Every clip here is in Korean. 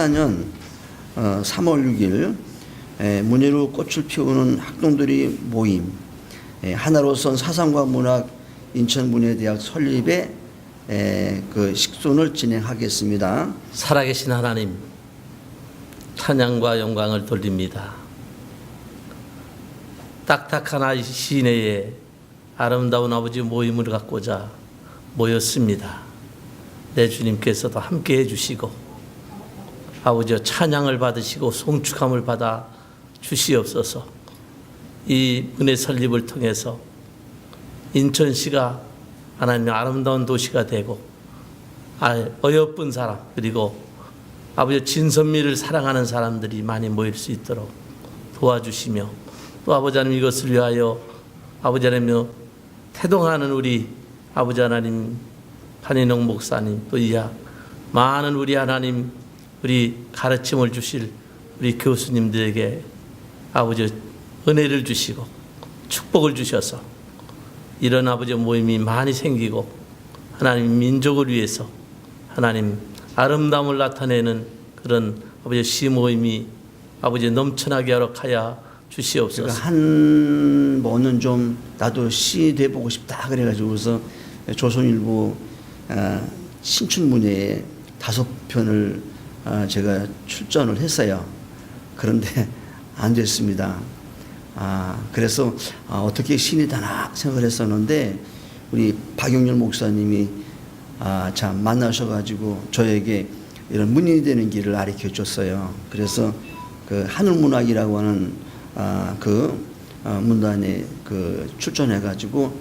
2014년 3월 6일 문예로 꽃을 피우는 학동들이 모임, 하나로선 사상과 문학 인천문예대학 설립의 그 식순을 진행하겠습니다. 살아계신 하나님, 찬양과 영광을 돌립니다. 딱딱한 시내에 아름다운 아버지 모임을 갖고자 모였습니다. 내 주님께서도 함께 해주시고 아버지여 찬양을 받으시고 송축함을 받아 주시옵소서. 이 문예 설립을 통해서 인천시가 하나님의 아름다운 도시가 되고 어여쁜 사람 그리고 아버지 진선미를 사랑하는 사람들이 많이 모일 수 있도록 도와주시며 또 아버지 하나님 이것을 위하여 아버지 하나님 태동하는 우리 아버지 하나님 판인홍 목사님 또 이하 많은 우리 하나님 우리 가르침을 주실 우리 교수님들에게 아버지 은혜를 주시고 축복을 주셔서 이런 아버지 모임이 많이 생기고 하나님 민족을 위해서 하나님 아름다움을 나타내는 그런 아버지 시 모임이 아버지 넘쳐나게 하여 주시옵소서. 제가 한 번은 좀 나도 시 돼보고 싶다 그래가지고서 조선일보 신춘문예에 5편을 제가 출전을 했어요. 그런데 안 됐습니다. 그래서 어떻게 신이 되나 생각을 했었는데 우리 박용렬 목사님이 참 만나셔가지고 저에게 이런 문인이 되는 길을 가르쳐 줬어요. 그래서 그 하늘문학이라고 하는 그 문단에 그 출전해가지고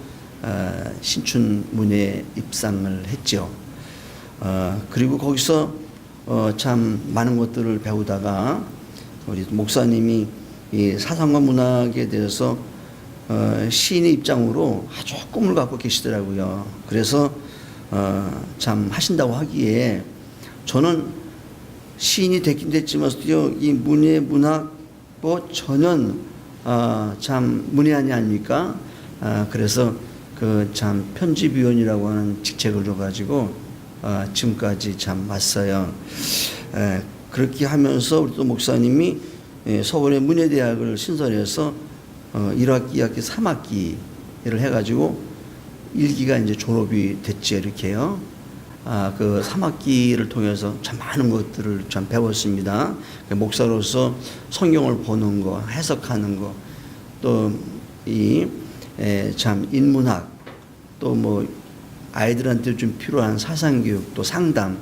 신춘문예 입상을 했죠. 그리고 거기서 참 많은 것들을 배우다가 우리 목사님이 이 사상과 문학에 대해서 시인의 입장으로 아주 꿈을 갖고 계시더라고요. 그래서 참 하신다고 하기에 저는 시인이 됐긴 됐지만서도 이 문예 문학 뭐 전혀 참 문외한이 아닙니까? 그래서 그 참 편집위원이라고 하는 직책을 줘가지고 지금까지 참 왔어요. 그렇게 하면서 우리 또 목사님이 서울의 문예대학을 신설해서 1학기, 2학기, 3학기를 해가지고 1기가 이제 졸업이 됐죠. 이렇게요. 그 3학기를 통해서 참 많은 것들을 참 배웠습니다. 목사로서 성경을 보는 거, 해석하는 거, 또 이 참 인문학, 또 뭐 아이들한테 좀 필요한 사상교육, 또 상담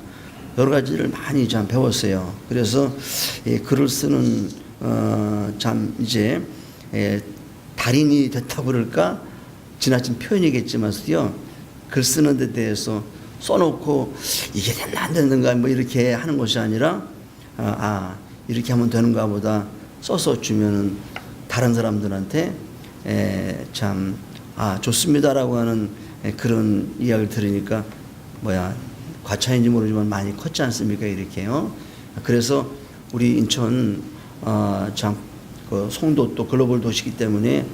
여러 가지를 많이 참 배웠어요. 그래서 글을 쓰는 참 이제 달인이 됐다고 그럴까 지나친 표현이겠지만서요. 글 쓰는 데 대해서 써놓고 이게 됐나 안 됐는가 뭐 이렇게 하는 것이 아니라 이렇게 하면 되는가 보다 써서 주면은 다른 사람들한테 참 좋습니다라고 하는 그런 이야기를 들으니까 과찬인지 모르지만 많이 컸지 않습니까 이렇게요. 그래서 우리 인천 참 그 송도 또 글로벌 도시이기 때문에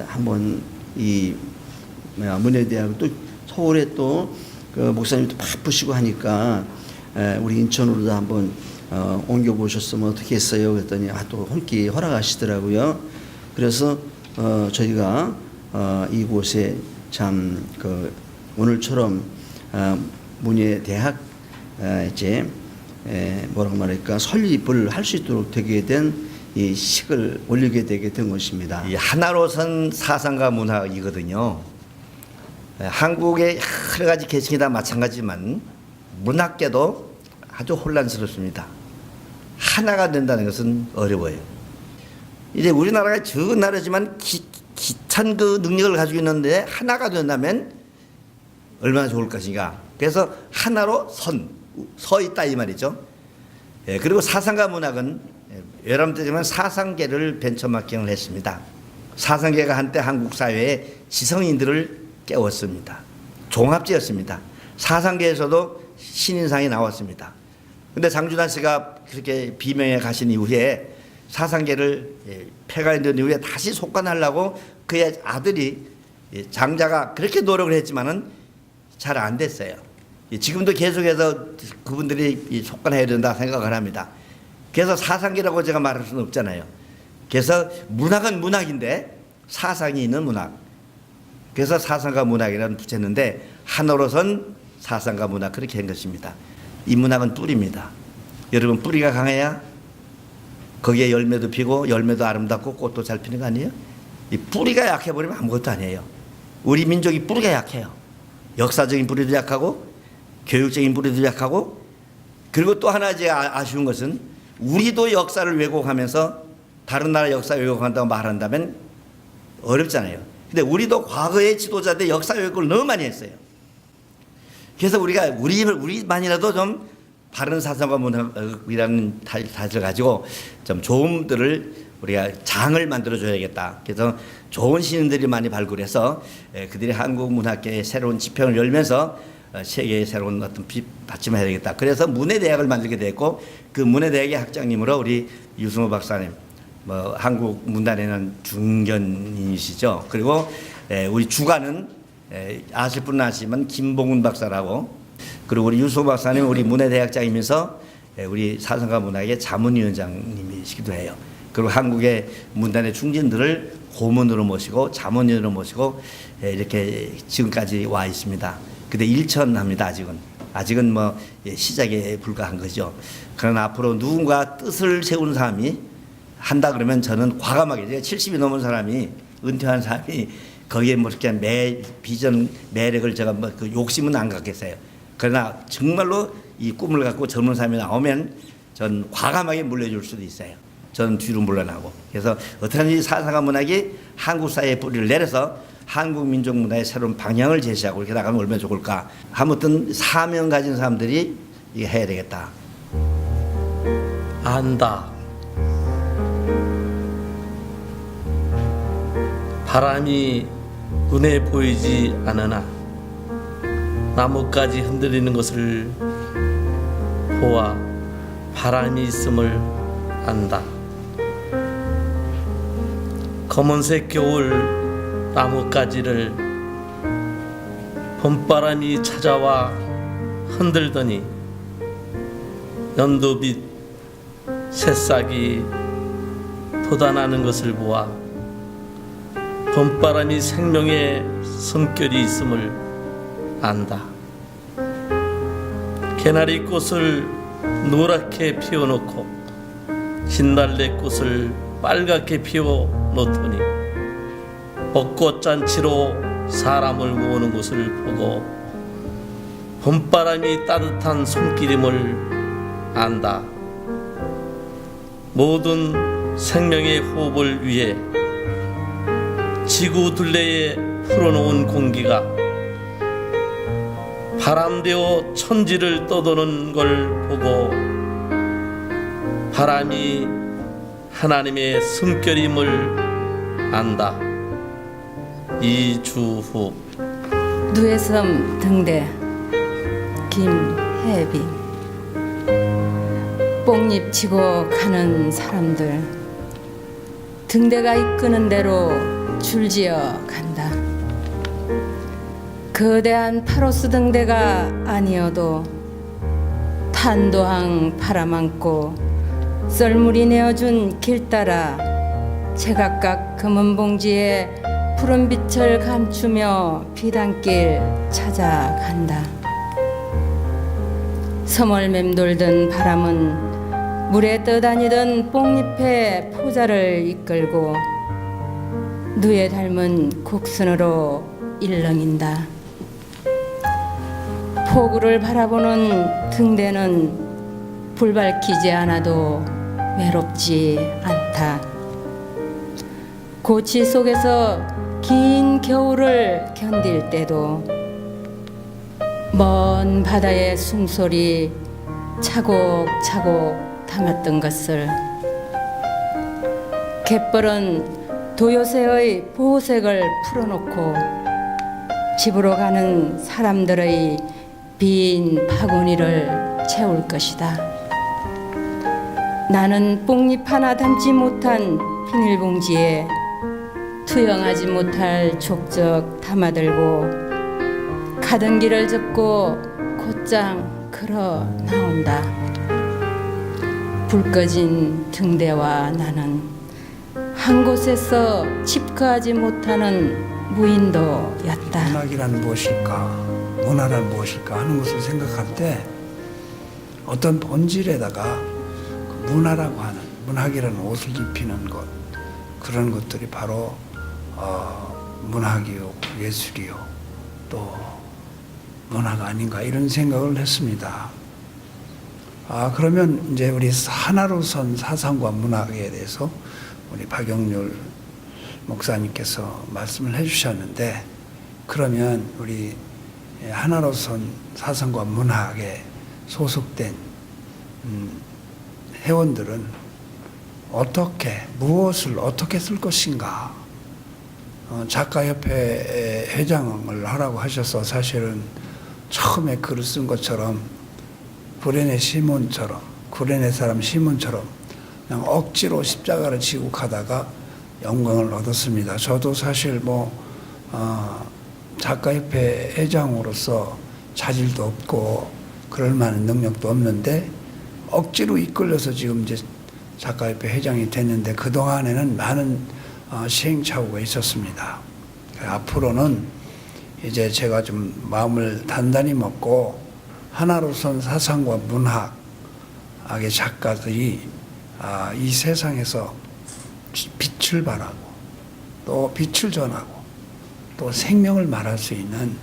한번 이 문예대학 또 서울에 또 그 목사님도 바쁘시고 하니까 우리 인천으로도 한번 옮겨 보셨으면 어떻게 했어요? 그랬더니 또 혼기 허락하시더라고요. 그래서 저희가 이곳에 참 그 오늘처럼 문예대학 이제 뭐라고 말할까 설립을 할 수 있도록 되게 된 이 식을 올리게 되게 된 것입니다. 이 하나로선 사상과 문학이거든요. 한국의 여러 가지 계층이 다 마찬가지지만 문학계도 아주 혼란스럽습니다. 하나가 된다는 것은 어려워요. 이제 우리나라가 적은 나라지만 기찬 그 능력을 가지고 있는데 하나가 된다면 얼마나 좋을 것인가. 그래서 하나로 서 있다 이 말이죠. 그리고 사상과 문학은 여러분들이지만 사상계를 벤처마킹을 했습니다. 사상계가 한때 한국 사회의 지성인들을 깨웠습니다. 종합제였습니다. 사상계에서도 신인상이 나왔습니다. 그런데 장준환 씨가 그렇게 비명에 가신 이후에 사상계를 폐가된 이후에 다시 속관하려고 그의 아들이 장자가 그렇게 노력을 했지만은 잘 안 됐어요. 지금도 계속해서 그분들이 속관해야 된다 생각을 합니다. 그래서 사상기라고 제가 말할 수는 없잖아요. 그래서 문학은 문학인데 사상이 있는 문학. 그래서 사상과 문학이라는 붙였는데 하나로선 사상과 문학 그렇게 한 것입니다. 이 문학은 뿌리입니다. 여러분 뿌리가 강해야 거기에 열매도 피고 열매도 아름답고 꽃도 잘 피는 거 아니에요? 이 뿌리가 약해버리면 아무것도 아니에요. 우리 민족이 뿌리가 약해요. 역사적인 뿌리도 약하고 교육적인 뿌리도 약하고 그리고 또 하나 이제 아쉬운 것은 우리도 역사를 왜곡하면서 다른 나라 역사 왜곡한다고 말한다면 어렵잖아요. 근데 우리도 과거의 지도자들 역사 왜곡을 너무 많이 했어요. 그래서 우리가 우리만이라도 좀 바른 사상과 문학이라는 타이틀을 가지고 좀 좋음들을 우리가 장을 만들어줘야겠다. 그래서 좋은 시인들이 많이 발굴해서 그들이 한국 문학계의 새로운 지평을 열면서 세계의 새로운 어떤 받침을 해야 되겠다. 그래서 문해대학을 만들게 됐고 그 문해대학의 학장님으로 우리 유승호 박사님, 뭐 한국 문단에는 중견이시죠. 그리고 우리 주관은 아실 분은 아시지만 김봉훈 박사라고 그리고 우리 유승호 박사님 우리 문해대학장이면서 우리 사상과 문학의 자문위원장님이시기도 해요. 그리고 한국의 문단의 중진들을 고문으로 모시고 자문위원으로 모시고 이렇게 지금까지 와 있습니다. 근데 일천합니다. 아직은 뭐 시작에 불과한 거죠. 그러나 앞으로 누군가 뜻을 세우는 사람이 한다 그러면 저는 과감하게 제가 70이 넘은 사람이 은퇴한 사람이 거기에 뭐 이렇게 비전 매력을 제가 뭐 그 욕심은 안 갖겠어요. 그러나 정말로 이 꿈을 갖고 젊은 사람이 나오면 전 과감하게 물려줄 수도 있어요. 저는 뒤로 물러나고. 그래서 어떻게 하든지 사상과 문학이 한국 사회의 뿌리를 내려서 한국 민족 문화의 새로운 방향을 제시하고 이렇게 나가면 얼마나 좋을까. 아무튼 사명 가진 사람들이 이게 해야 되겠다. 안다. 바람이 눈에 보이지 않으나 나뭇가지 흔들리는 것을 보아 바람이 있음을 안다. 검은색 겨울 나뭇가지를 봄바람이 찾아와 흔들더니 연두빛 새싹이 돋아나는 것을 보아 봄바람이 생명의 성결이 있음을 안다. 개나리꽃을 노랗게 피워놓고 진달래꽃을 빨갛게 피워놓더니 벚꽃잔치로 사람을 모으는 것을 보고 봄바람이 따뜻한 손길임을 안다. 모든 생명의 호흡을 위해 지구 둘레에 풀어놓은 공기가 바람되어 천지를 떠도는 걸 보고 바람이 하나님의 숨결임을 안다. 이주후. 누에섬 등대 김혜빈. 뽕잎 치고 가는 사람들 등대가 이끄는 대로 줄지어 간다. 거대한 파로스 등대가 아니어도 탄도항 팔아만고 썰물이 내어준 길 따라 제각각 검은 봉지에 푸른 빛을 감추며 비단길 찾아간다. 섬을 맴돌던 바람은 물에 떠다니던 뽕잎의 포자를 이끌고 누에 닮은 곡선으로 일렁인다. 포구를 바라보는 등대는 불 밝히지 않아도 외롭지 않다. 고치 속에서 긴 겨울을 견딜 때도 먼 바다의 숨소리 차곡차곡 담았던 것을 갯벌은 도요새의 보호색을 풀어놓고 집으로 가는 사람들의 빈 바구니를 채울 것이다. 나는 뽕잎 하나 담지 못한 비닐봉지에 투영하지 못할 족적 담아들고 가던 길을 접고 곧 곧장 걸어 나온다. 불 꺼진 등대와 나는 한 곳에서 집거하지 못하는 무인도였다. 문학이란 무엇일까, 문화란 무엇일까 하는 것을 생각할 때 어떤 본질에다가 그 문화라고 하는, 문학이라는 옷을 입히는 것, 그런 것들이 바로 문학이요, 예술이요, 또 문화가 아닌가 이런 생각을 했습니다. 그러면 이제 우리 하나로 선 사상과 문학에 대해서 우리 박영률 목사님께서 말씀을 해주셨는데, 그러면 우리 하나로 선 사상과 문학에 소속된 회원들은 무엇을 어떻게 쓸 것인가? 작가협회 회장을 하라고 하셔서 사실은 처음에 글을 쓴 것처럼 구레네 사람 시몬처럼 그냥 억지로 십자가를 지고 가다가 영광을 얻었습니다. 저도 사실 작가협회 회장으로서 자질도 없고 그럴 만한 능력도 없는데 억지로 이끌려서 지금 이제 작가협회 회장이 됐는데, 그동안에는 많은 시행착오가 있었습니다. 앞으로는 이제 제가 좀 마음을 단단히 먹고 하나로 선 사상과 문학의 작가들이 이 세상에서 빛을 발하고 또 빛을 전하고 또 생명을 말할 수 있는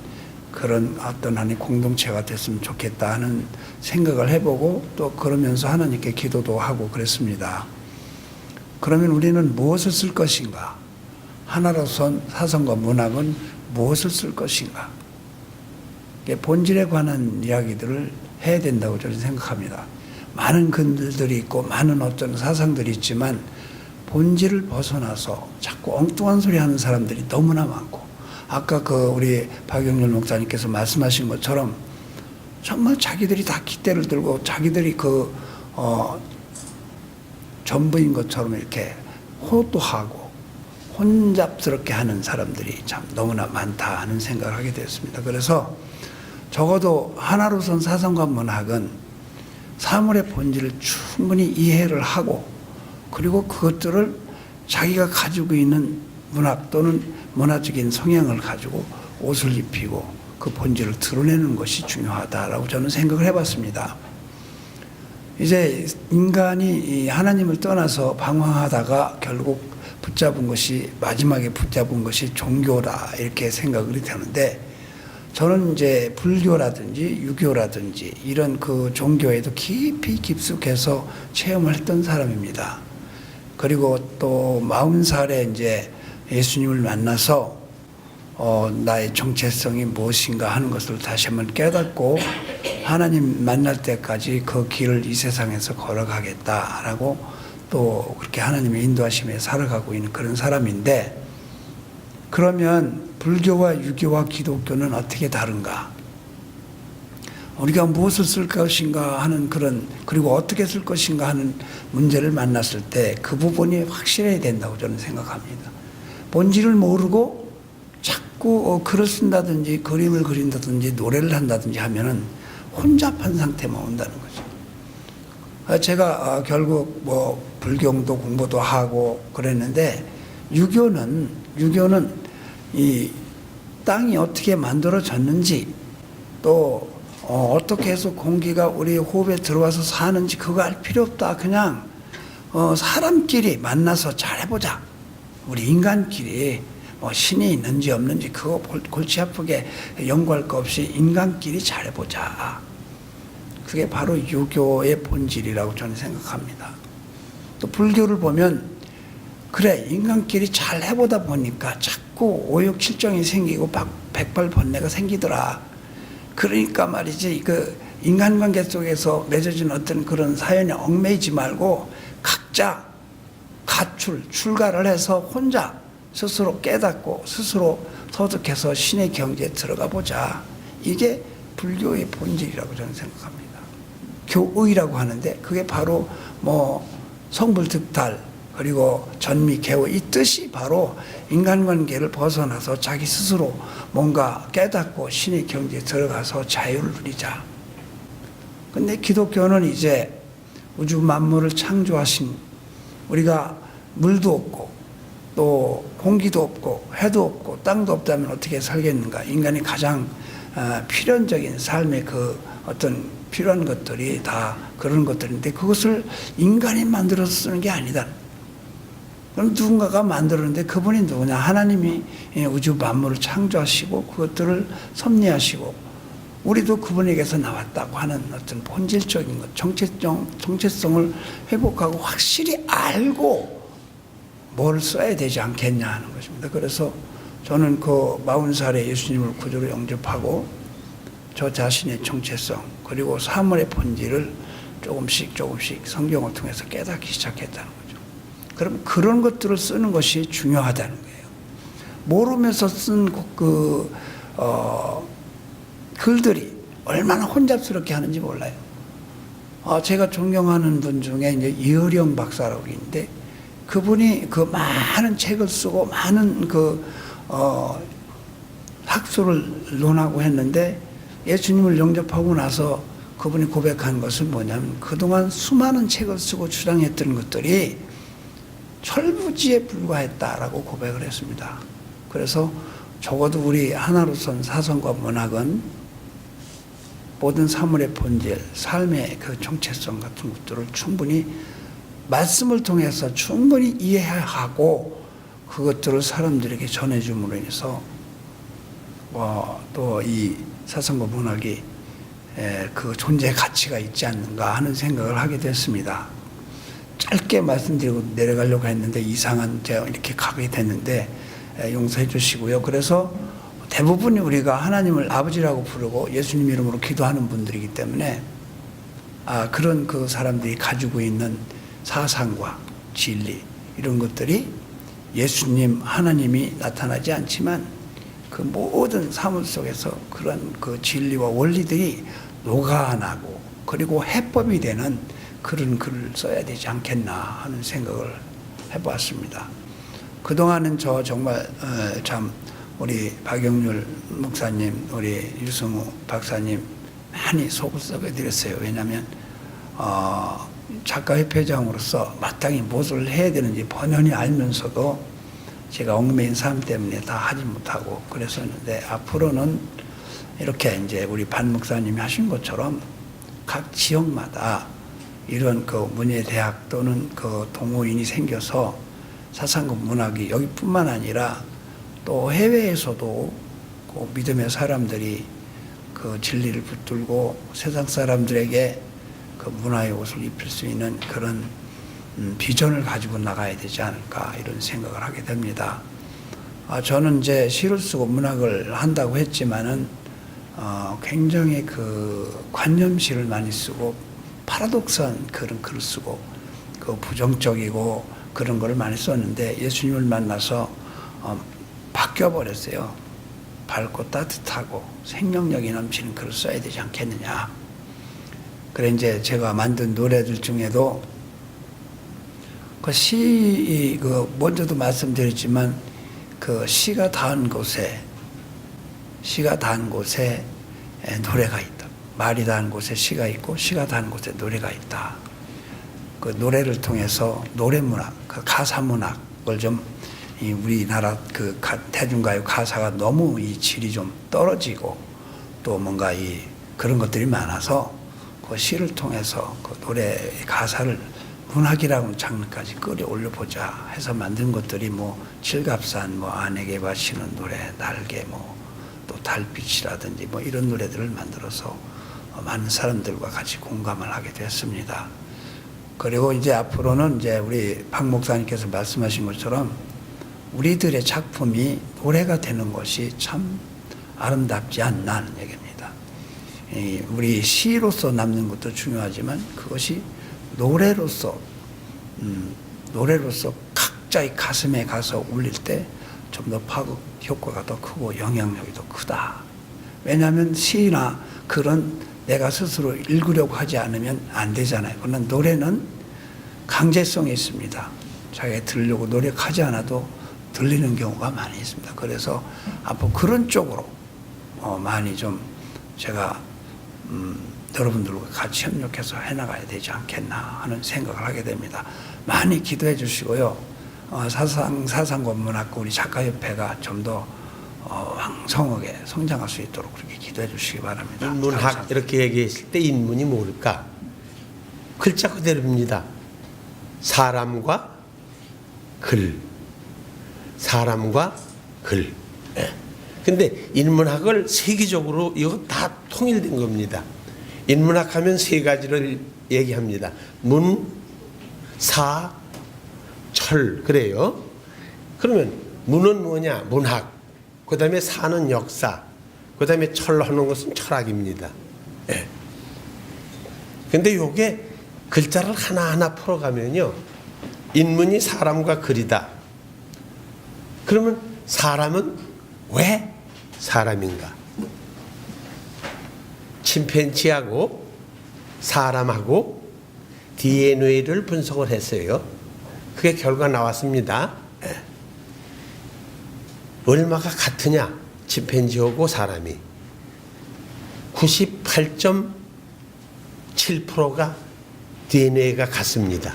그런 어떤 하나의 공동체가 됐으면 좋겠다 하는 생각을 해보고, 또 그러면서 하나님께 기도도 하고 그랬습니다. 그러면 우리는 무엇을 쓸 것인가? 하나로 선 사상과 문학은 무엇을 쓸 것인가? 본질에 관한 이야기들을 해야 된다고 저는 생각합니다. 많은 글들이 있고 많은 어떤 사상들이 있지만 본질을 벗어나서 자꾸 엉뚱한 소리 하는 사람들이 너무나 많고, 아까 우리 박영률 목사님께서 말씀하신 것처럼 정말 자기들이 다 깃대를 들고 자기들이 전부인 것처럼 이렇게 호도하고 혼잡스럽게 하는 사람들이 참 너무나 많다 하는 생각을 하게 되었습니다. 그래서 적어도 하나로 선 사상과 문학은 사물의 본질을 충분히 이해를 하고, 그리고 그것들을 자기가 가지고 있는 문학 또는 문화적인 성향을 가지고 옷을 입히고 그 본질을 드러내는 것이 중요하다라고 저는 생각을 해봤습니다. 이제 인간이 하나님을 떠나서 방황하다가 결국 마지막에 붙잡은 것이 종교다 이렇게 생각이 되는데, 저는 이제 불교라든지 유교라든지 이런 그 종교에도 깊이 깊숙해서 체험을 했던 사람입니다. 그리고 또 40살에 이제 예수님을 만나서 나의 정체성이 무엇인가 하는 것을 다시 한번 깨닫고 하나님 만날 때까지 그 길을 이 세상에서 걸어가겠다라고 또 그렇게 하나님의 인도하심에 살아가고 있는 그런 사람인데, 그러면 불교와 유교와 기독교는 어떻게 다른가? 우리가 무엇을 쓸 것인가 하는 그리고 어떻게 쓸 것인가 하는 문제를 만났을 때 그 부분이 확실해야 된다고 저는 생각합니다. 본질을 모르고 자꾸 글을 쓴다든지 그림을 그린다든지 노래를 한다든지 하면은 혼잡한 상태만 온다는 거죠. 제가 결국 불경도 공부도 하고 그랬는데, 유교는 이 땅이 어떻게 만들어졌는지 또 어떻게 해서 공기가 우리 호흡에 들어와서 사는지 그거 알 필요 없다. 그냥 사람끼리 만나서 잘해보자. 우리 인간끼리 신이 있는지 없는지 그거 골치 아프게 연구할 거 없이 인간끼리 잘해보자. 그게 바로 유교의 본질이라고 저는 생각합니다. 또 불교를 보면 그래, 인간끼리 잘 해보다 보니까 자꾸 오욕칠정이 생기고 백발번뇌가 생기더라. 그러니까 말이지, 인간관계 속에서 맺어진 어떤 그런 사연에 얽매이지 말고 각자 출가를 해서 혼자 스스로 깨닫고 스스로 소득해서 신의 경지에 들어가 보자. 이게 불교의 본질이라고 저는 생각합니다. 교의라고 하는데 그게 바로 성불득달 그리고 전미개호 이 뜻이 바로 인간관계를 벗어나서 자기 스스로 뭔가 깨닫고 신의 경지에 들어가서 자유를 누리자. 근데 기독교는 이제 우주 만물을 창조하신, 우리가 물도 없고 또 공기도 없고 해도 없고 땅도 없다면 어떻게 살겠는가. 인간이 가장 필연적인 삶의 그 어떤 필요한 것들이 다 그런 것들인데 그것을 인간이 만들어서 쓰는 게 아니다. 그럼 누군가가 만들었는데 그분이 누구냐? 하나님이 우주 만물을 창조하시고 그것들을 섭리하시고 우리도 그분에게서 나왔다고 하는 어떤 본질적인 것, 정체성을 회복하고 확실히 알고 뭘 써야 되지 않겠냐 하는 것입니다. 그래서 저는 그 40살에 예수님을 구주로 영접하고 저 자신의 정체성 그리고 사물의 본질을 조금씩 성경을 통해서 깨닫기 시작했다는 거죠. 그럼 그런 것들을 쓰는 것이 중요하다는 거예요. 모르면서 쓴 글들이 얼마나 혼잡스럽게 하는지 몰라요. 제가 존경하는 분 중에 이제 이어령 박사라고 있는데 그분이 그 많은 책을 쓰고 많은 학술을 논하고 했는데 예수님을 영접하고 나서 그분이 고백한 것은 뭐냐면 그동안 수많은 책을 쓰고 주장했던 것들이 철부지에 불과했다라고 고백을 했습니다. 그래서 적어도 우리 하나로선 사상과 문학은 모든 사물의 본질, 삶의 그 정체성 같은 것들을 충분히 말씀을 통해서 충분히 이해하고 그것들을 사람들에게 전해줌으로 인해서 또 이 사상과 문학이 그 존재의 가치가 있지 않는가 하는 생각을 하게 됐습니다. 짧게 말씀드리고 내려가려고 했는데 이상한 제가 이렇게 가게 됐는데 용서해 주시고요. 그래서 대부분이 우리가 하나님을 아버지라고 부르고 예수님 이름으로 기도하는 분들이기 때문에 그런 그 사람들이 가지고 있는 사상과 진리 이런 것들이 예수님 하나님이 나타나지 않지만 그 모든 사물 속에서 그런 그 진리와 원리들이 녹아나고 그리고 해법이 되는 그런 글을 써야 되지 않겠나 하는 생각을 해보았습니다. 그동안은 저 정말 참 우리 박영률 목사님, 우리 유승우 박사님 많이 속을 썩여드렸어요. 왜냐하면 작가협회장으로서 마땅히 무엇을 해야 되는지 번연히 알면서도 제가 얽매인 삶 때문에 다 하지 못하고 그랬었는데 앞으로는 이렇게 이제 우리 반 목사님이 하신 것처럼 각 지역마다 이런 그 문예대학 또는 그 동호인이 생겨서 사상과 문학이 여기뿐만 아니라 또 해외에서도 그 믿음의 사람들이 그 진리를 붙들고 세상 사람들에게 그 문화의 옷을 입힐 수 있는 그런 비전을 가지고 나가야 되지 않을까 이런 생각을 하게 됩니다. 저는 이제 시를 쓰고 문학을 한다고 했지만은 굉장히 그 관념시를 많이 쓰고 파라독스한 그런 글을 쓰고 그 부정적이고 그런 걸 많이 썼는데 예수님을 만나서 바뀌어 버렸어요. 밝고 따뜻하고 생명력이 넘치는 글을 써야 되지 않겠느냐. 그래 이제 제가 만든 노래들 중에도 그 먼저도 말씀드렸지만 그 시가 닿은 곳에 노래가 있다. 말이 닿은 곳에 시가 있고 시가 닿은 곳에 노래가 있다. 그 노래를 통해서 노래문학, 그 가사문학을 좀 우리나라 그 대중가요 가사가 너무 이 질이 좀 떨어지고 또 뭔가 그런 것들이 많아서 그 시를 통해서 그 노래 가사를 문학이라는 장르까지 끌어올려 보자 해서 만든 것들이 칠갑산 아내에게 바치는 노래, 날개 또 달빛이라든지 이런 노래들을 만들어서 많은 사람들과 같이 공감을 하게 됐습니다. 그리고 이제 앞으로는 이제 우리 박 목사님께서 말씀하신 것처럼 우리들의 작품이 노래가 되는 것이 참 아름답지 않나 하는 얘기입니다. 우리 시로서 남는 것도 중요하지만 그것이 노래로서 각자의 가슴에 가서 울릴 때 좀 더 파급 효과가 더 크고 영향력이 더 크다. 왜냐하면 시나 글은 내가 스스로 읽으려고 하지 않으면 안 되잖아요. 그러나 노래는 강제성이 있습니다. 자기가 들으려고 노력하지 않아도 들리는 경우가 많이 있습니다. 그래서 앞으로 그런 쪽으로 많이 좀 제가 여러분들과 같이 협력해서 해나가야 되지 않겠나 하는 생각을 하게 됩니다. 많이 기도해 주시고요. 사상권문학과 우리 작가협회가 좀 더 왕성하게 성장할 수 있도록 그렇게 기도해 주시기 바랍니다. 인문학 감사합니다. 이렇게 얘기했을 때 인문이 뭘까? 글자 그대로입니다. 사람과 글, 사람과 글. 예. 근데 인문학을 세계적으로 이거 다 통일된 겁니다. 인문학 하면 세 가지를 얘기합니다. 문, 사, 철. 그래요. 그러면 문은 뭐냐? 문학. 그 다음에 사는 역사. 그 다음에 철하는 것은 철학입니다. 예. 근데 요게 글자를 하나하나 풀어가면요. 인문이 사람과 글이다. 그러면 사람은 왜 사람인가? 침팬지하고 사람하고 DNA를 분석을 했어요. 그게 결과 나왔습니다. 얼마가 같으냐? 침팬지하고 사람이 98.7%가 DNA가 같습니다.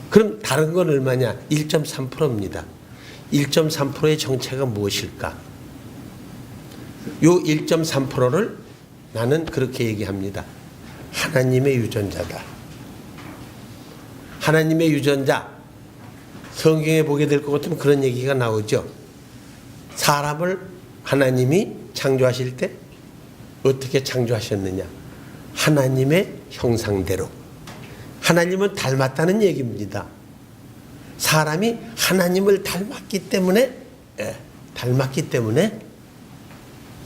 그럼 다른 건 얼마냐? 1.3%입니다. 1.3%의 정체가 무엇일까? 요 1.3%를 나는 그렇게 얘기합니다. 하나님의 유전자다. 하나님의 유전자. 성경에 보게 될 것 같으면 그런 얘기가 나오죠. 사람을 하나님이 창조하실 때 어떻게 창조하셨느냐? 하나님의 형상대로. 하나님은 닮았다는 얘기입니다. 사람이 하나님을 닮았기 때문에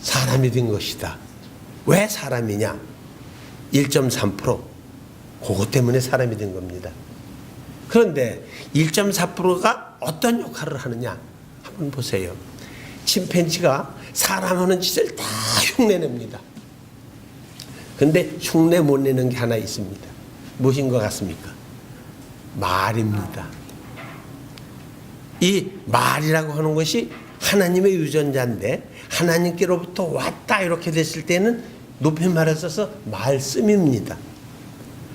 사람이 된 것이다. 왜 사람이냐? 1.3% 그것 때문에 사람이 된 겁니다. 그런데 1.4%가 어떤 역할을 하느냐? 한번 보세요. 침팬지가 사람 하는 짓을 다 흉내냅니다. 근데 흉내 못 내는 게 하나 있습니다. 무엇인 것 같습니까? 말입니다. 이 말이라고 하는 것이 하나님의 유전자인데 하나님께로부터 왔다 이렇게 됐을 때는 높임말을 써서 말씀입니다.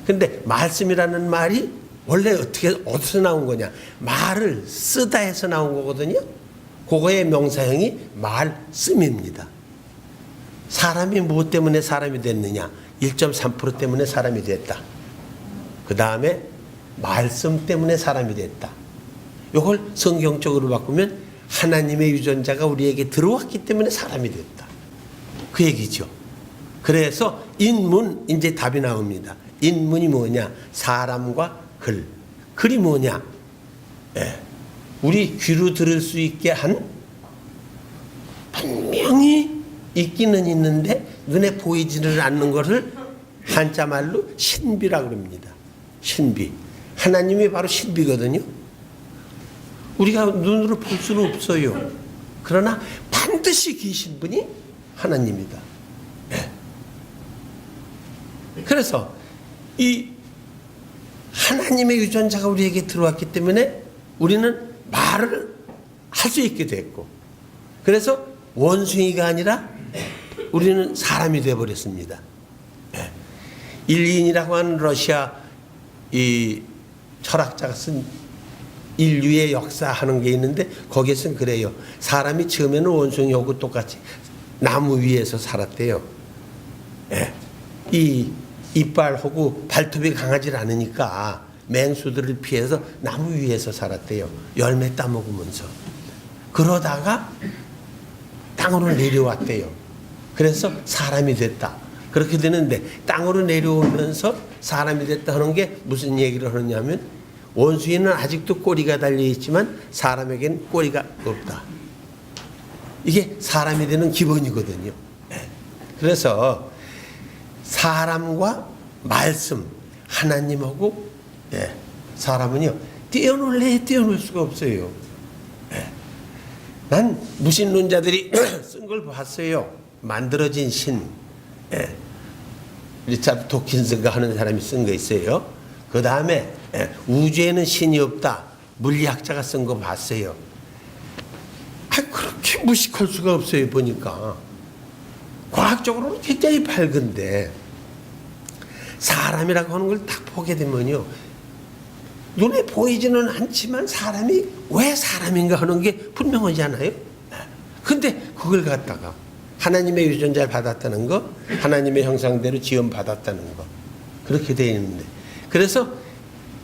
근데 말씀이라는 말이 원래 어디서 나온 거냐? 말을 쓰다 해서 나온 거거든요. 그거의 명사형이 말씀입니다. 사람이 무엇 때문에 사람이 됐느냐? 1.3% 때문에 사람이 됐다. 그 다음에 말씀 때문에 사람이 됐다. 이걸 성경적으로 바꾸면 하나님의 유전자가 우리에게 들어왔기 때문에 사람이 됐다. 그 얘기죠. 그래서 인문, 이제 답이 나옵니다. 인문이 뭐냐? 사람과 글. 글이 뭐냐? 우리 귀로 들을 수 있게 한 분명히 있기는 있는데 눈에 보이지를 않는 것을 한자말로 신비라고 합니다. 신비. 하나님이 바로 신비거든요. 우리가 눈으로 볼 수는 없어요. 그러나 반드시 계신 분이 하나님이다. 그래서 이 하나님의 유전자가 우리에게 들어왔기 때문에 우리는 말을 할 수 있게 됐고, 그래서 원숭이가 아니라 우리는 사람이 되어버렸습니다. 일린이라고 하는 러시아 이 철학자가 쓴 인류의 역사하는 게 있는데 거기에서는 그래요. 사람이 처음에는 원숭이하고 똑같이 나무 위에서 살았대요. 이 이빨하고 발톱이 강하지 않으니까 맹수들을 피해서 나무 위에서 살았대요. 열매 따먹으면서. 그러다가 땅으로 내려왔대요. 그래서 사람이 됐다. 그렇게 되는데 땅으로 내려오면서 사람이 됐다 하는 게 무슨 얘기를 하느냐면 원숭이는 아직도 꼬리가 달려있지만 사람에게는 꼬리가 없다. 이게 사람이 되는 기본이거든요. 그래서 사람과 말씀, 하나님하고 사람은요 뛰어놀 수가 없어요. 난 무신론자들이 쓴 걸 봤어요. 만들어진 신. 리차드 도킨스가 하는 사람이 쓴 거 있어요. 그 다음에 우주에는 신이 없다. 물리학자가 쓴 거 봤어요. 그렇게 무식할 수가 없어요. 보니까 과학적으로는 굉장히 밝은데 사람이라고 하는 걸 딱 보게 되면요, 눈에 보이지는 않지만 사람이 왜 사람인가 하는 게 분명하잖아요. 근데 그걸 갖다가 하나님의 유전자를 받았다는 거, 하나님의 형상대로 지음받았다는 거, 그렇게 되어 있는데, 그래서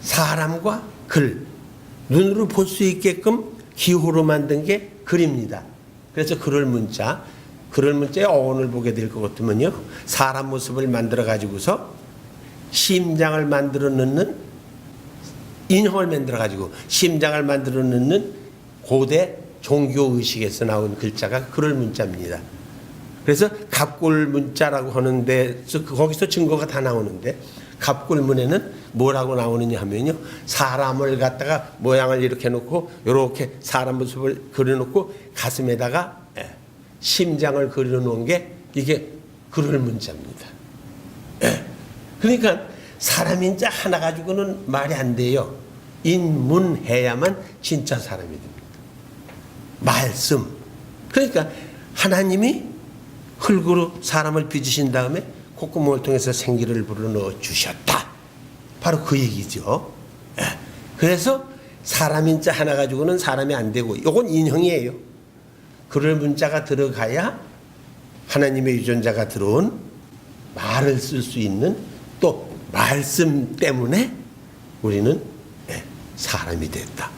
사람과 글, 눈으로 볼 수 있게끔 기호로 만든 게 글입니다. 그래서 글을 문자의 어원을 보게 될 것 같으면요, 사람 모습을 만들어 가지고서 심장을 만들어 넣는, 인형을 만들어 가지고 심장을 만들어 넣는 고대 종교 의식에서 나온 글자가 글을 문자입니다. 그래서 갑골 문자라고 하는데, 거기서 증거가 다 나오는데, 갑골문에는 뭐라고 나오느냐 하면요, 사람을 갖다가 모양을 이렇게 놓고 이렇게 사람 모습을 그려놓고 가슴에다가 심장을 그려놓은 게 이게 글을 문자입니다. 그러니까 사람인자 하나 가지고는 말이 안 돼요. 인문해야만 진짜 사람이 됩니다. 말씀. 그러니까 하나님이 흙으로 사람을 빚으신 다음에 콧구멍을 통해서 생기를 불어넣어 주셨다. 바로 그 얘기죠. 그래서 사람인자 하나 가지고는 사람이 안 되고, 이건 인형이에요. 글을 문자가 들어가야 하나님의 유전자가 들어온 말을 쓸 수 있는, 또 말씀 때문에 우리는 사람이 됐다.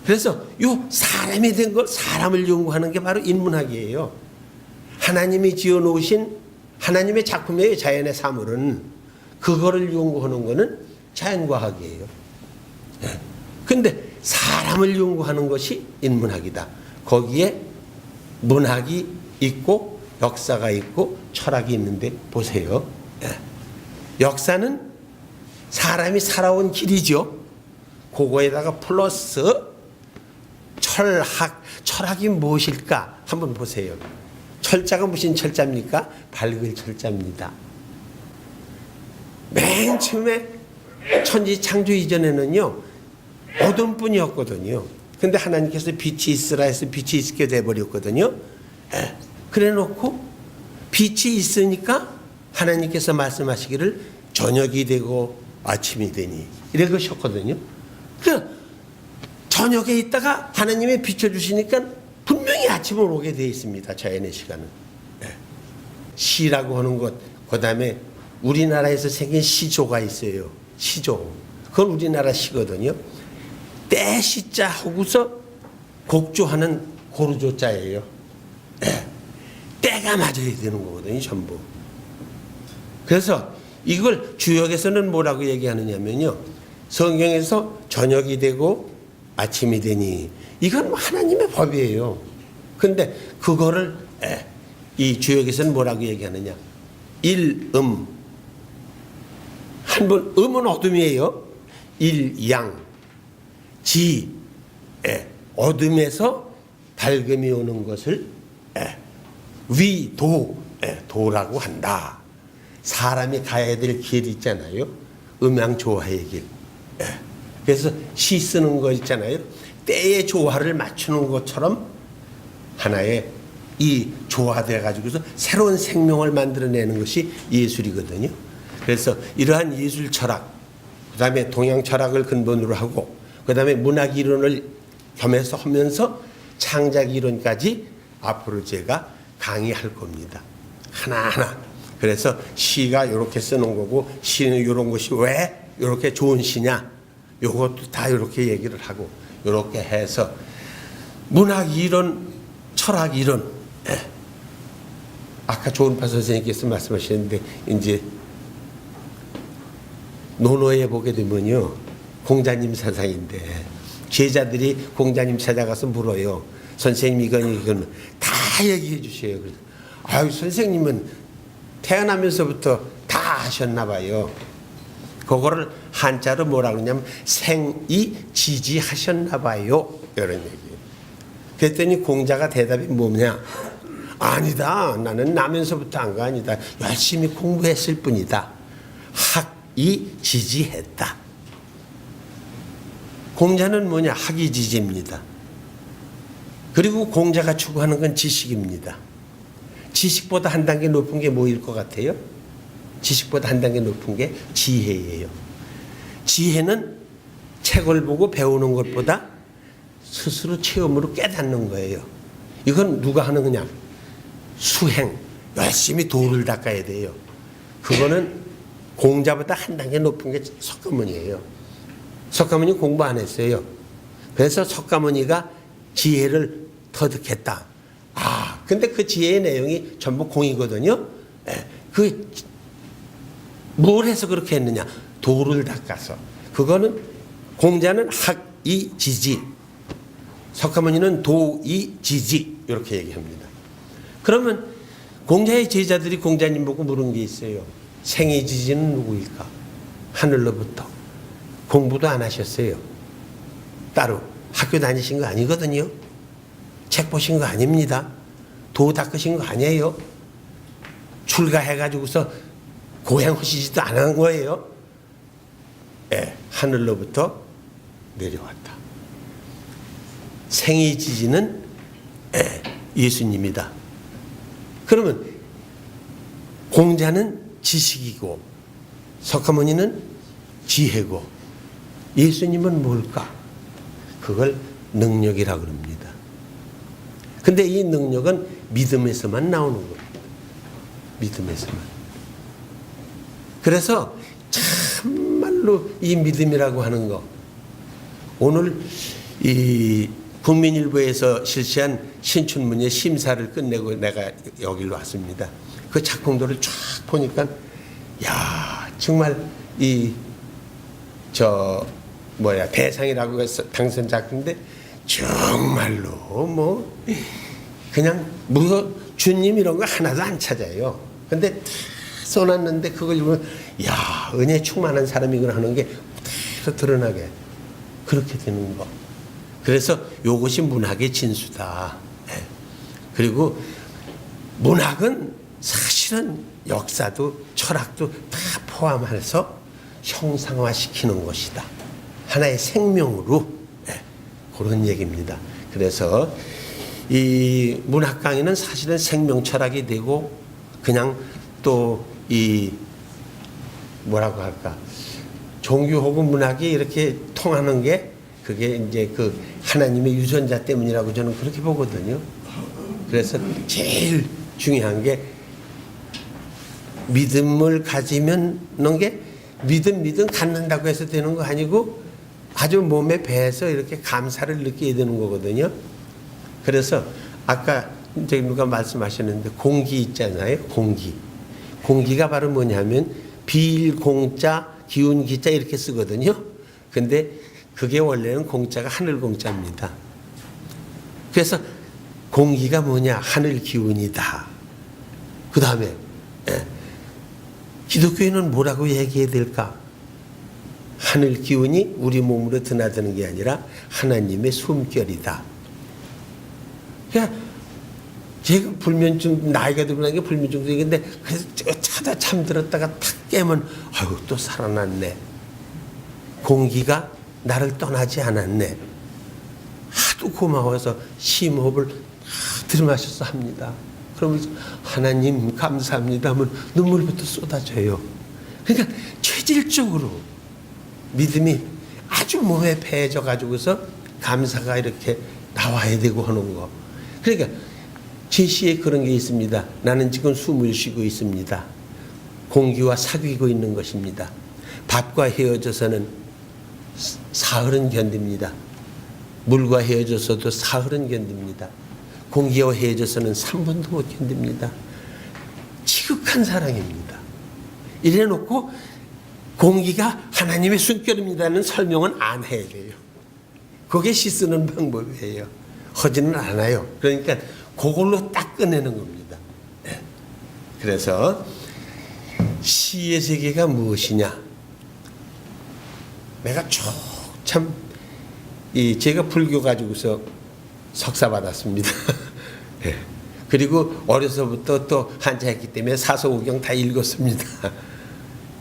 그래서 요 사람이 된 걸, 사람을 연구하는 게 바로 인문학이에요. 하나님이 지어놓으신 하나님의 작품이에요. 자연의 사물은. 그거를 연구하는 거는 자연과학이에요. 근데 사람을 연구하는 것이 인문학이다. 거기에 문학이 있고 역사가 있고 철학이 있는데 보세요. 역사는 사람이 살아온 길이죠. 그거에다가 플러스 철학이 무엇일까 한번 보세요. 철자가 무슨 철자입니까? 밝을 철자입니다. 맨 처음에 천지 창조 이전에는요, 어둠뿐이었거든요. 근데 하나님께서 빛이 있으라 해서 빛이 있게 돼버렸거든요. 그래 놓고 빛이 있으니까 하나님께서 말씀하시기를 저녁이 되고 아침이 되니, 이런 것이었거든요. 그 저녁에 있다가 하나님이 비춰주시니까 분명히 아침을 오게 되어 있습니다. 자연의 시간은. 시라고 하는 것, 그 다음에 우리나라에서 생긴 시조가 있어요. 시조. 그건 우리나라 시거든요. 때 시자 하고서 곡조하는 고르조자예요. 때가 맞아야 되는 거거든요, 전부. 그래서 이걸 주역에서는 뭐라고 얘기하느냐면요, 성경에서 저녁이 되고 아침이 되니, 이건 하나님의 법이에요. 근데 그거를 이 주역에서는 뭐라고 얘기하느냐, 일음, 한 번 음은 어둠이에요. 일양, 지, 어둠에서 밝음이 오는 것을 위도, 도라고 한다. 사람이 가야 될 길 있잖아요. 음양조화의 길. 그래서 시 쓰는 거 있잖아요. 때의 조화를 맞추는 것처럼 하나의 이 조화돼 가지고서 새로운 생명을 만들어내는 것이 예술이거든요. 그래서 이러한 예술 철학, 그 다음에 동양 철학을 근본으로 하고, 그 다음에 문학 이론을 겸해서 하면서 창작 이론까지 앞으로 제가 강의할 겁니다. 하나하나. 그래서 시가 이렇게 쓰는 거고, 시는 이런 것이 왜 이렇게 좋은 시냐, 이것도 다 이렇게 얘기를 하고, 이렇게 해서 문학 이론, 철학 이론, 아까 조은파 선생님께서 말씀하셨는데, 이제 논어에 보게 되면요, 공자님 사상인데 제자들이 공자님 찾아가서 물어요. 선생님 이건 다 얘기해 주셔요. 그래서 아유, 선생님은 태어나면서부터 다 하셨나 봐요. 그거를 한자로 뭐라고 하냐면 생이지지 하셨나 봐요, 이런 얘기예요. 그랬더니 공자가 대답이 뭐냐, 아니다, 나는 나면서부터 한 거 아니다, 열심히 공부했을 뿐이다. 학이 지지했다. 공자는 뭐냐, 학이 지지입니다. 그리고 공자가 추구하는 건 지식입니다. 지식보다 한 단계 높은 게 뭐일 것 같아요? 지식보다 한 단계 높은 게 지혜예요. 지혜는 책을 보고 배우는 것보다 스스로 체험으로 깨닫는 거예요. 이건 누가 하는 거냐? 수행, 열심히 도를 닦아야 돼요. 그거는 공자보다 한 단계 높은 게 석가모니예요. 석가모니 공부 안 했어요. 그래서 석가모니가 지혜를 터득했다. 근데 그 지혜의 내용이 전부 공이거든요. 뭘 해서 그렇게 했느냐? 도를 닦아서. 그거는 공자는 학이지지, 석가모니는 도이지지 이렇게 얘기합니다. 그러면 공자의 제자들이 공자님 보고 물은 게 있어요. 생이지지는 누구일까? 하늘로부터. 공부도 안 하셨어요. 따로 학교 다니신 거 아니거든요. 책 보신 거 아닙니다. 도 닦으신 거 아니에요. 출가해가지고서 고행하시지도 않은 거예요. 하늘로부터 내려왔다. 생이지지는 예수님이다. 그러면 공자는 지식이고 석가모니는 지혜고 예수님은 뭘까? 그걸 능력이라고 합니다. 근데 이 능력은 믿음에서만 나오는 겁니다. 믿음에서만. 그래서 참말로 이 믿음이라고 하는 거, 오늘 이 국민일보에서 실시한 신춘문예 심사를 끝내고 내가 여기로 왔습니다. 그 작품들을 쫙 보니까 야 정말 대상이라고 해서 당선 작품인데 정말로 뭐 그냥 주님 이런 거 하나도 안 찾아요. 근데 써놨는데 그걸 보면 야 은혜 충만한 사람이구나 하는 게 그대로 드러나게 그렇게 되는 거. 그래서 이것이 문학의 진수다. 그리고 문학은 사실은 역사도 철학도 다 포함해서 형상화시키는 것이다. 하나의 생명으로 그런 얘기입니다. 그래서 이 문학 강의는 사실은 생명 철학이 되고 그냥 또 이 뭐라고 할까 종교하고 문학이 이렇게 통하는 게 그게 이제 그 하나님의 유전자 때문이라고 저는 그렇게 보거든요. 그래서 제일 중요한 게 믿음을 가지면 게 믿음 갖는다고 해서 되는 거 아니고 아주 몸에 배에서 이렇게 감사를 느끼게 되는 거거든요. 그래서 아까 이제 누가 말씀하셨는데 공기 있잖아요. 공기가 바로 뭐냐면 빌공자 기운기자 이렇게 쓰거든요. 근데 그게 원래는 공자가 하늘 공자입니다. 그래서 공기가 뭐냐? 하늘 기운이다. 그 다음에 기독교인은 뭐라고 얘기해야 될까? 하늘 기운이 우리 몸으로 드나드는 게 아니라 하나님의 숨결이다. 그러니까 제가 불면증 나이가 들고 나니까 불면증인데 그래서 차다 잠들었다가 탁 깨면 아유 또 살아났네. 공기가 나를 떠나지 않았네. 하도 고마워서 심호흡을 들이마셔서 합니다. 그러면서 하나님 감사합니다 하면 눈물부터 쏟아져요. 그러니까 체질적으로 믿음이 아주 몸에 배해져 가지고서 감사가 이렇게 나와야 되고 하는 거. 그러니까 제시에 그런 게 있습니다. 나는 지금 숨을 쉬고 있습니다. 공기와 사귀고 있는 것입니다. 밥과 헤어져서는 사흘은 견딥니다. 물과 헤어져서도 사흘은 견딥니다. 공기와 헤어져서는 3분도 못 견딥니다. 지극한 사랑입니다. 이래놓고 공기가 하나님의 숨결입니다는 설명은 안 해야 돼요. 그게 시 쓰는 방법이에요. 하지는 않아요. 그러니까 그걸로 딱 꺼내는 겁니다. 그래서 시의 세계가 무엇이냐? 내가 참 제가 불교 가지고서 석사 받았습니다. 그리고 어려서부터 또 한자했기 때문에 사서오경 다 읽었습니다.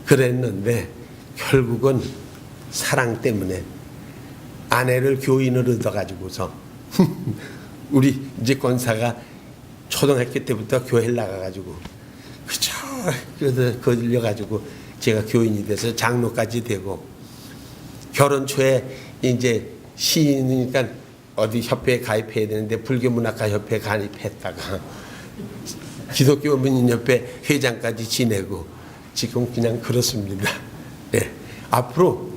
그랬는데 결국은 사랑 때문에 아내를 교인으로 얻어가지고서 우리 이제 권사가 초등학교 때부터 교회를 나가가지고 그저 그래서 거들려가지고 제가 교인이 돼서 장로까지 되고 결혼 초에 이제 시인이니까 어디 협회에 가입해야 되는데 불교문학가 협회에 가입했다가 기독교 문인협회 회장까지 지내고 지금 그냥 그렇습니다. 네. 앞으로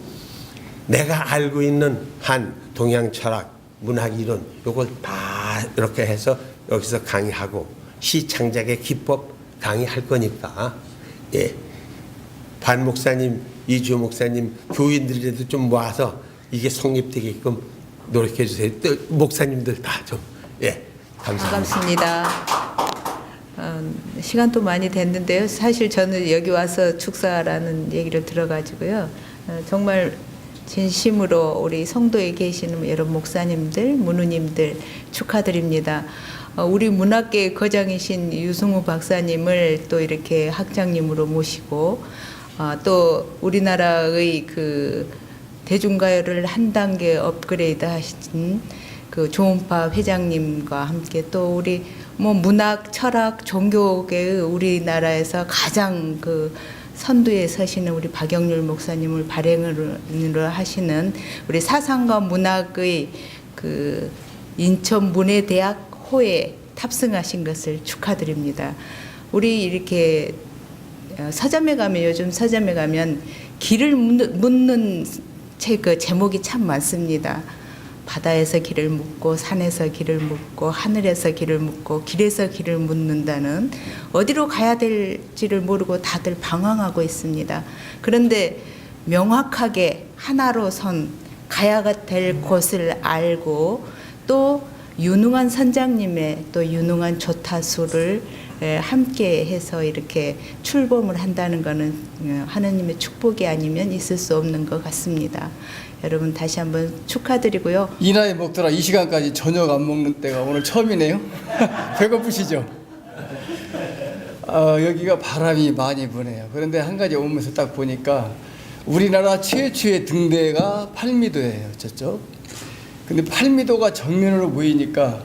내가 알고 있는 한 동양 철학, 문학 이론 요걸 다 이렇게 해서 여기서 강의하고 시 창작의 기법 강의할 거니까 예. 반 목사님, 이주호 목사님, 교인들이라도 좀 모아서 이게 성립되게끔 노력해 주세요. 또 목사님들 다 좀 예. 감사합니다. 시간도 많이 됐는데요. 사실 저는 여기 와서 축사라는 얘기를 들어가지고요. 정말 진심으로 우리 성도에 계시는 여러 목사님들, 문우님들 축하드립니다. 우리 문학계의 거장이신 유승우 박사님을 또 이렇게 학장님으로 모시고 또 우리나라의 그 대중가요를 한 단계 업그레이드 하신 그 조은파 회장님과 함께 또 우리 뭐 문학, 철학, 종교계의 우리나라에서 가장 그 선두에 서시는 우리 박영률 목사님을 발행을 하시는 우리 사상과 문학의 그 인천 문예대학 호에 탑승하신 것을 축하드립니다. 우리 이렇게 서점에 가면 요즘 서점에 가면 길을 묻는 그 제목이 참 많습니다. 바다에서 길을 묻고 산에서 길을 묻고 하늘에서 길을 묻고 길에서 길을 묻는다는 어디로 가야 될지를 모르고 다들 방황하고 있습니다. 그런데 명확하게 하나로 선 가야 될 곳을 알고 또 유능한 선장님의 또 유능한 조타수를 함께 해서 이렇게 출범을 한다는 것은 하나님의 축복이 아니면 있을 수 없는 것 같습니다. 여러분 다시 한번 축하드리고요. 이 나이 먹더라 이 시간까지 저녁 안 먹는 때가 오늘 처음이네요. 배고프시죠? 여기가 바람이 많이 부네요. 그런데 한 가지 오면서 딱 보니까 우리나라 최초의 등대가 팔미도예요. 저쪽. 근데 팔미도가 정면으로 보이니까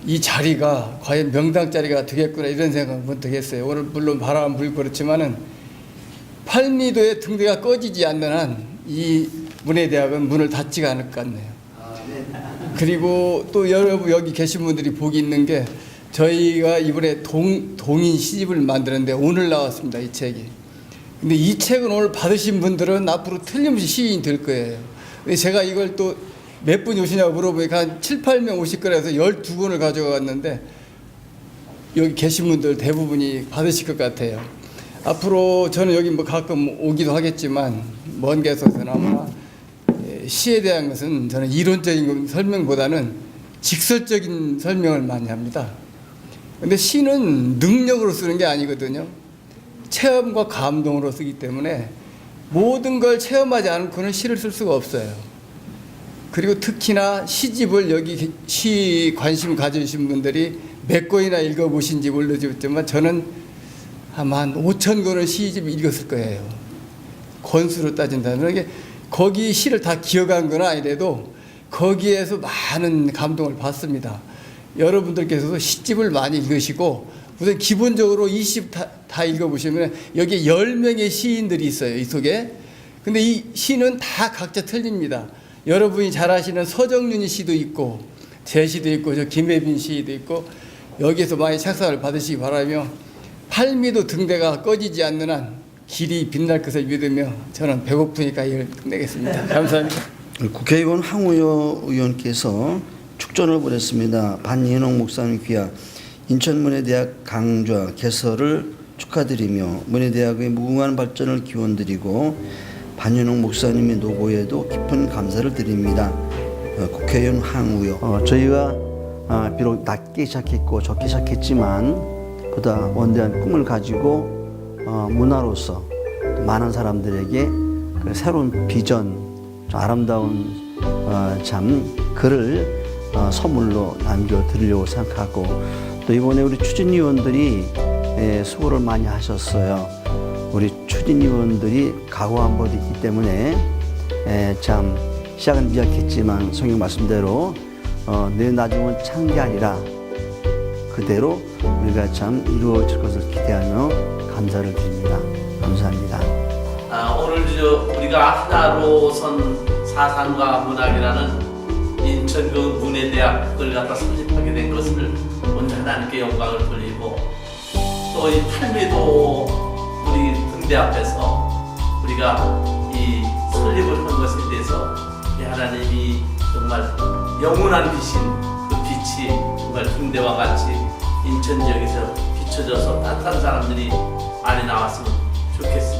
이 자리가 과연 명당 자리가 되겠구나 이런 생각을 문득 했어요. 오늘 물론 바람 불고 그렇지만은 팔미도의 등대가 꺼지지 않는 한 이 문예대학은 문을 닫지가 않을 것 같네요. 그리고 또 여러분 여기 계신 분들이 복이 있는 게 저희가 이번에 동인 시집을 만드는데 오늘 나왔습니다. 이 책이. 근데 이 책은 오늘 받으신 분들은 앞으로 틀림없이 시인이 될 거예요. 근데 제가 이걸 또 몇 분이 오시냐고 물어보니까 한 7, 8명 오실 거라 해서 12권을 가져갔는데 여기 계신 분들 대부분이 받으실 것 같아요. 앞으로 저는 여기 뭐 가끔 오기도 하겠지만 먼 곳에서나마 시에 대한 것은 저는 이론적인 설명보다는 직설적인 설명을 많이 합니다. 근데 시는 능력으로 쓰는 게 아니거든요. 체험과 감동으로 쓰기 때문에 모든 걸 체험하지 않고는 시를 쓸 수가 없어요. 그리고 특히나 시집을 여기 시 관심 가지신 분들이 몇 권이나 읽어보신지 모르겠지만 저는 아마 한 5천 권을 시집 읽었을 거예요. 권수로 따진다면 이게 거기 시를 다 기억한 건 아니래도 거기에서 많은 감동을 받습니다. 여러분들께서도 시집을 많이 읽으시고 우선 기본적으로 이 시 다 읽어보시면 여기 10명의 시인들이 있어요. 이 속에. 근데 이 시는 다 각자 틀립니다. 여러분이 잘 아시는 서정윤이 시도 있고 제 시도 있고 저 김혜빈 시도 있고 여기에서 많이 착상을 받으시기 바라며 팔미도 등대가 꺼지지 않는 한 길이 빛날 것을 믿으며 저는 배고프니까 이걸 끝내겠습니다. 감사합니다. 국회의원 황우여 의원께서 축전을 보냈습니다. 반예농 목사님 귀하 인천문예대학 강좌 개설을 축하드리며 문예대학의 무궁한 발전을 기원드리고 반예농 목사님의 노고에도 깊은 감사를 드립니다. 국회의원 황우여. 저희가 비록 낮게 시작했고 적게 시작했지만 보다 원대한 꿈을 가지고 문화로서 많은 사람들에게 그 새로운 비전, 아름다운 참 글을 선물로 남겨드리려고 생각하고 또 이번에 우리 추진위원들이 수고를 많이 하셨어요. 우리 추진위원들이 각오한 바도 있기 때문에 참 시작은 미약했지만 성경 말씀대로 내 나중은 창기 아니라 그대로 우리가 참 이루어질 것을 기대하며 감사를 드립니다. 감사합니다. 오늘 우리가 하나로선 사상과 문학이라는 인천 그 문예대학을 갖다 설립하게 된 것을 먼저 하나님께 영광을 돌리고 또 이 팔미도 우리 등대 앞에서 우리가 이 설립을 한 것에 대해서 이 하나님이 정말 영원한 빛인 그 빛이 정말 등대와 같이 인천 지역에서 비춰져서 따뜻한 사람들이 많이 나왔으면 좋겠습니다.